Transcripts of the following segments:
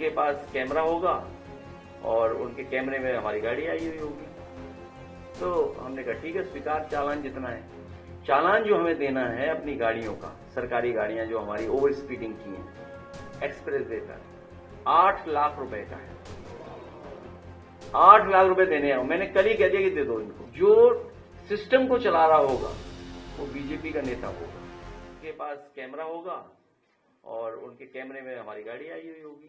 उनके पास कैमरा होगा और उनके कैमरे में हमारी गाड़ी आई हुई होगी। तो हमने कहा ठीक है, स्वीकार, चालान जितना है। चालान जो हमें देना है अपनी गाड़ियों का, सरकारी गाड़ियां जो हमारी ओवर स्पीडिंग की हैं एक्सप्रेस वे पर, 8 लाख रुपए का है। 8 लाख रुपए देने हैं। मैंने कल ही कह दिया कि दे दो इनको। जो सिस्टम को चला रहा होगा वो बीजेपी का नेता होगा, उनके पास कैमरा होगा और उनके कैमरे में हमारी गाड़ी आई हुई होगी।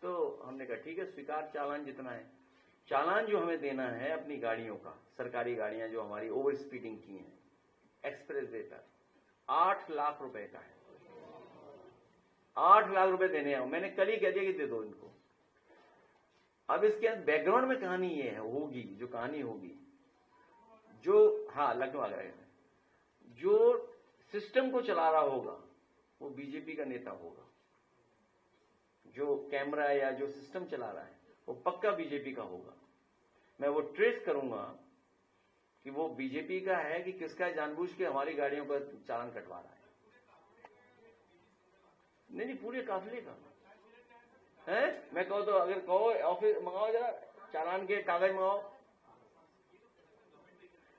तो हमने कहा ठीक है, स्वीकार, चालान जितना है। चालान जो हमें देना है अपनी गाड़ियों का, सरकारी गाड़ियां जो हमारी ओवर स्पीडिंग की हैं एक्सप्रेस वे पर, 8 लाख रुपए का है। 8 लाख रुपए देने हैं। मैंने कल ही कह दिया कि दे दो इनको। अब इसके अंदर बैकग्राउंड में कहानी ये है, होगी जो कहानी होगी, जो लखनऊ आगरा में जो सिस्टम को चला रहा होगा वो बीजेपी का नेता होगा। जो कैमरा या जो सिस्टम चला रहा है वो पक्का बीजेपी का होगा। मैं वो ट्रेस करूंगा कि वो बीजेपी का है कि किसका जानबूझ के हमारी गाड़ियों का चालान कटवा रहा है। नहीं, पूरे काफिले का है। मैं कहूँ तो, अगर कहो ऑफिस मंगाओ, जरा चालान के कागज मंगाओ,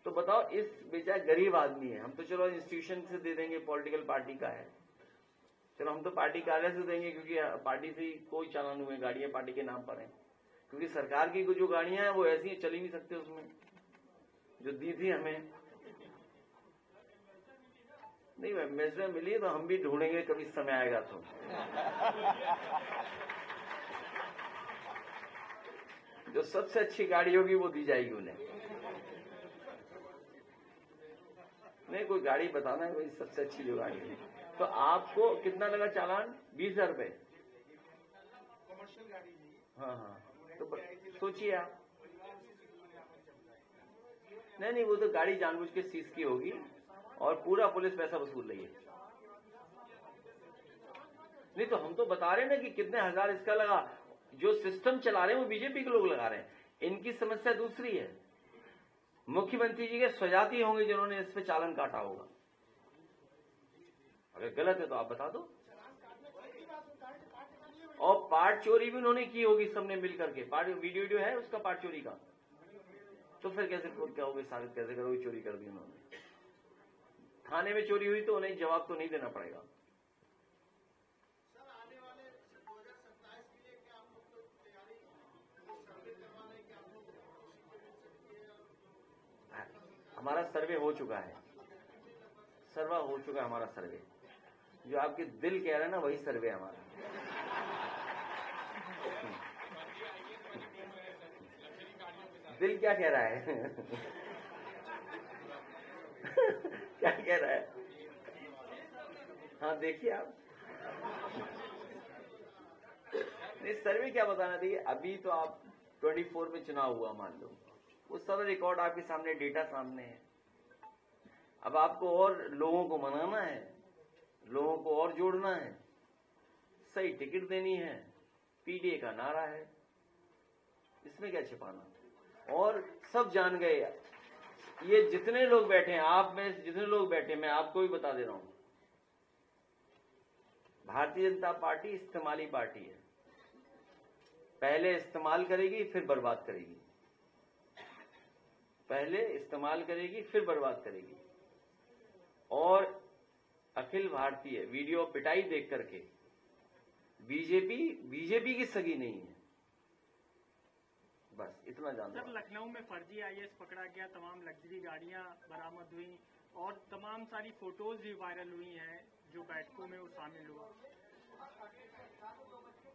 तो बताओ, इस बेचारा गरीब आदमी है। हम तो चलो इंस्टीट्यूशन से दे देंगे, पॉलिटिकल पार्टी का है, चलो हम तो पार्टी कार्यालय से देंगे क्योंकि पार्टी से कोई चालान हुए, गाड़ियां पार्टी के नाम पर हैं। क्योंकि सरकार की जो गाड़ियां हैं वो ऐसी ही चल ही नहीं सकते, उसमें जो दी थी हमें। नहीं, मैसेज मिली तो हम भी ढूंढेंगे, कभी समय आएगा तो। जो सबसे अच्छी गाड़ी होगी वो दी जाएगी उन्हें। नहीं, कोई गाड़ी बताना है, कोई सबसे अच्छी जो गाड़ी है। तो आपको कितना लगा चालान? 20,000 रुपए। कमर्शियल गाड़ी। हाँ, तो सोचिए आप। नहीं, वो तो गाड़ी जानबूझ के सीज की होगी और पूरा पुलिस पैसा वसूल रही है। नहीं, तो हम तो बता रहे हैं ना कि कितने हजार इसका लगा। जो सिस्टम चला रहे हैं वो बीजेपी के लोग लगा रहे हैं। इनकी समस्या दूसरी है। मुख्यमंत्री जी के स्वजाती होंगे जिन्होंने इस पे चालान काटा होगा। अगर गलत है तो आप बता दो। और पार्ट चोरी भी उन्होंने की होगी, सबने मिल करके। पार्ट वीडियो है उसका, पार्ट चोरी का। तो फिर कैसे क्या होगी, साबित कैसे करोगे चोरी कर दी उन्होंने? थाने में चोरी हुई तो उन्हें जवाब तो नहीं देना पड़ेगा। हमारा सर्वे हो चुका है, हमारा सर्वे। जो आपके दिल कह रहा है ना, वही सर्वे है हमारा। दिल क्या कह रहा है? क्या कह रहा है? हाँ, देखिए आप। नहीं, सर्वे क्या बताना चाहिए। अभी तो आप 24 में चुनाव हुआ मान लो, वो सारा रिकॉर्ड आपके सामने, डेटा सामने है। अब आपको और लोगों को मनाना है, लोगों को और जोड़ना है, सही टिकट देनी है, पीडीए का नारा है, इसमें क्या छिपाना। और सब जान गए, ये जितने लोग बैठे हैं, आप में जितने लोग बैठे, मैं आपको भी बता दे रहा हूं, भारतीय जनता पार्टी इस्तेमाली पार्टी है। पहले इस्तेमाल करेगी फिर बर्बाद करेगी, पहले इस्तेमाल करेगी फिर बर्बाद करेगी। और अखिल भारतीय वीडियो पिटाई देख करके बीजेपी की सगी नहीं है, बस इतना जानते हैं। सर, लखनऊ में फर्जी आईएएस पकड़ा गया, तमाम लग्जरी गाड़ियां बरामद हुई और तमाम सारी फोटोज भी वायरल हुई हैं जो बैठकों में वो शामिल हुआ।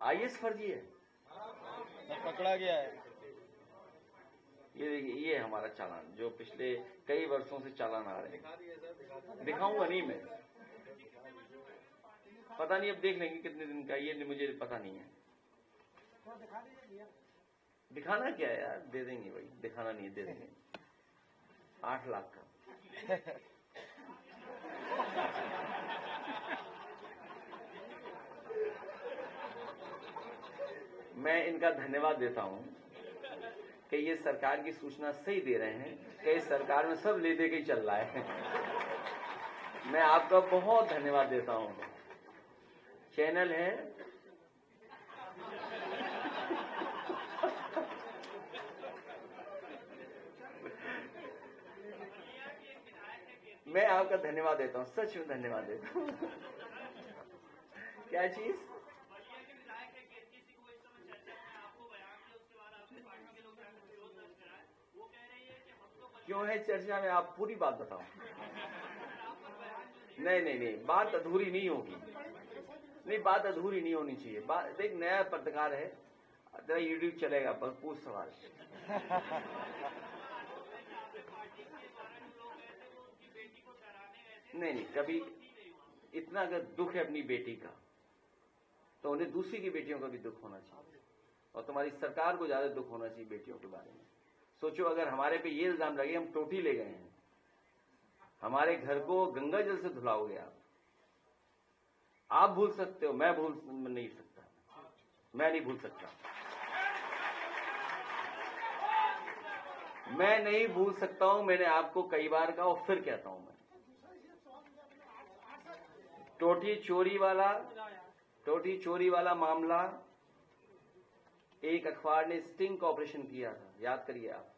आईएएस फर्जी है, पकड़ा गया है। ये देखिए, ये हमारा चालान जो पिछले कई वर्षों से चालान आ रहे हैं। दिखाऊंगा नहीं मैं, पता नहीं, अब देख लेंगे कितने दिन का, ये मुझे पता नहीं है। दिखाना क्या है यार, दे देंगे भाई, दिखाना नहीं है, दे देंगे। 8 लाख का। मैं इनका धन्यवाद देता हूं कि ये सरकार की सूचना सही दे रहे हैं कि इस सरकार में सब ले दे के चल रहा है। मैं आपका बहुत धन्यवाद देता हूं। चैनल है मैं आपका धन्यवाद देता हूं, सच में धन्यवाद देता हूं। क्या चीज? क्यों है चर्चा में? आप पूरी बात बताओ। नहीं, बात अधूरी नहीं होगी। नहीं, बात अधूरी नहीं होनी चाहिए। बात देख, नया पत्रकार है, तेरा यूट्यूब चलेगा, पर पूछ सवाल। नहीं, कभी इतना अगर दुख है अपनी बेटी का, तो उन्हें दूसरी की बेटियों का भी दुख होना चाहिए, और तुम्हारी सरकार को ज्यादा दुख होना चाहिए बेटियों के बारे में। सोचो, अगर हमारे पे ये इल्जाम लगे हम टोटी ले गए हैं, हमारे घर को गंगा जल से धुलाओगे आप भूल सकते हो, मैं भूल नहीं सकता, मैं नहीं भूल सकता, मैं नहीं भूल सकता हूं। मैंने आपको कई बार कहा और फिर कहता हूं, मैं टोटी चोरी वाला मामला, एक अखबार ने स्टिंग का ऑपरेशन किया था, याद करिए आप।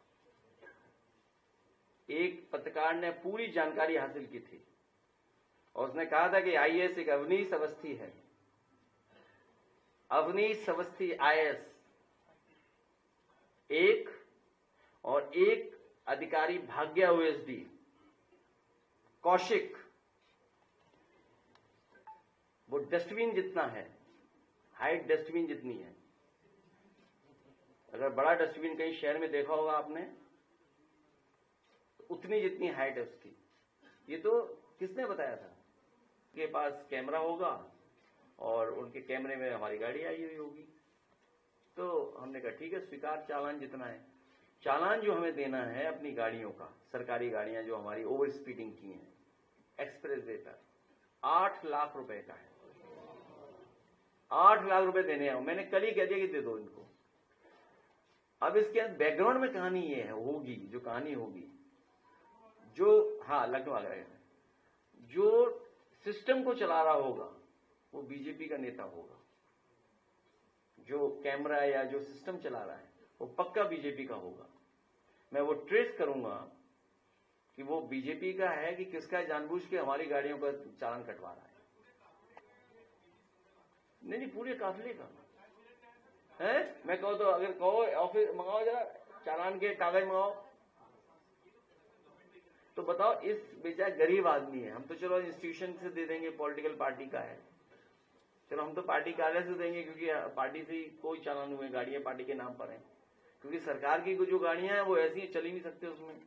एक पत्रकार ने पूरी जानकारी हासिल की थी और उसने कहा था कि आईएएस एक अवनीश अवस्थी है, अवनीश अवस्थी आईएएस एक, और एक अधिकारी भाग्या ओएसडी कौशिक, वो डस्टबिन जितना है, हाइट डस्टबिन जितनी है। अगर बड़ा डस्टबिन कहीं शहर में देखा होगा आपने, तो उतनी जितनी हाइट है उसकी। ये तो किसने बताया था? के पास कैमरा होगा और उनके कैमरे में हमारी गाड़ी आई हुई होगी। तो हमने कहा ठीक है, स्वीकार, चालान जितना है। चालान जो हमें देना है अपनी गाड़ियों का, सरकारी गाड़ियां जो हमारी ओवर स्पीडिंग की हैं एक्सप्रेस वे पर, 8 लाख रुपए का है। 8 लाख रुपए देने हैं। मैंने कल ही कह दिया कि दे दो इनको। अब इसके बैकग्राउंड में कहानी ये है, होगी जो कहानी होगी, जो लखनऊ आगरा है, जो सिस्टम को चला रहा होगा वो बीजेपी का नेता होगा। जो कैमरा या जो सिस्टम चला रहा है वो पक्का बीजेपी का होगा। मैं वो ट्रेस करूंगा कि वो बीजेपी का है कि किसका, जानबूझ के हमारी गाड़ियों का चालान कटवा रहा है। नहीं, पूरे काफिले का है। मैं कहूँ तो, अगर कहो ऑफिस मंगाओ, जरा चालान के कागज मंगाओ, तो बताओ, इस बेचारा गरीब आदमी है। हम तो चलो इंस्टीट्यूशन से दे देंगे, पॉलिटिकल पार्टी का है, चलो हम तो पार्टी कार्यालय से देंगे, क्योंकि पार्टी से कोई चालान हुए, गाड़ियां पार्टी के नाम पर हैं। क्योंकि सरकार की जो गाड़ियां हैं वो ऐसी चल ही नहीं सकते उसमें।